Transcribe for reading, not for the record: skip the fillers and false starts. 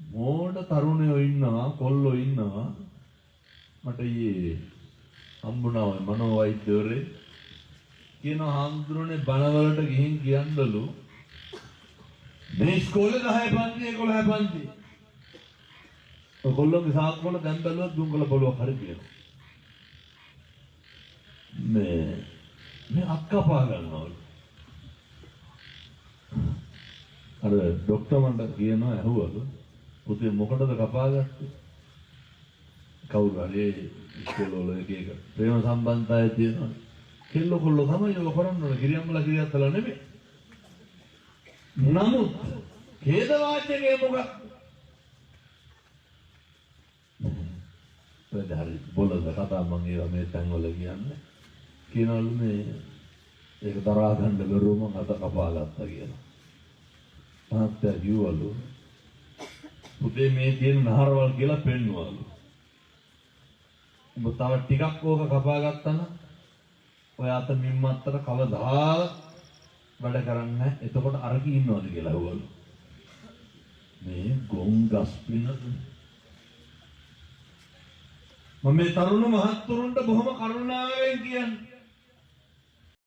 මෝඩ තරුණයෝ ඉන්නවා කොල්ලෝ ඉන්නවා මට ඊයේ හම්බුණා ඔය මනෝවෛද්‍යවරේ කියන හාමුදුරනේ බණවලට ගිහින් කියන්නලු මේ ඉස්කෝලේ 10 පන්ති 11 පන්ති ඔයගොල්ලෝගේ සාක්කුවල දැන් බැලුවත් දුම්කල පොළොවක් හරි කියනවා මේ අක්කපා ගන්නවලු අර ડોක්ටර් මන්ට කියනවා ඇහුවලු පුතේ මොකටද කපාගත්තේ කවුරු හරි ඉස්කෝලවල එක ප්‍රේම සම්බන්ධතාවය තියෙනවා කෙල්ල කොල්ල තමයි ඔය කරන්නේ කිරියම්මලා කිරියත්තලා නෙමෙයි නමුත් ඛේද වාචකයේ මොකක් වැඩහරි බොලද කතා මම ඒවා මේ තැන්වල කියන්නේ කියනවලු මේ ඒක දරා ගන්න බැරුව මම අත කපා ගත්තා කියලා තාත්තා කිව්වලු පුතේ මේ තියෙන නහරවල් කියලා පෙන්වවලු ඔබ තව ටිකක් ඕක කපා ගත්තා නම් ඔය අත මිම්මත්තර කවදා වැඩ කරන්නේ නැහැ. එතකොට අරකි ඉන්නවද කියලා අහුවලු. මේ ගොංගස් පිනද මම මේ තරුණ මහත්තුරුන්ට බොහොම කරුණාවෙන් කියන්නේ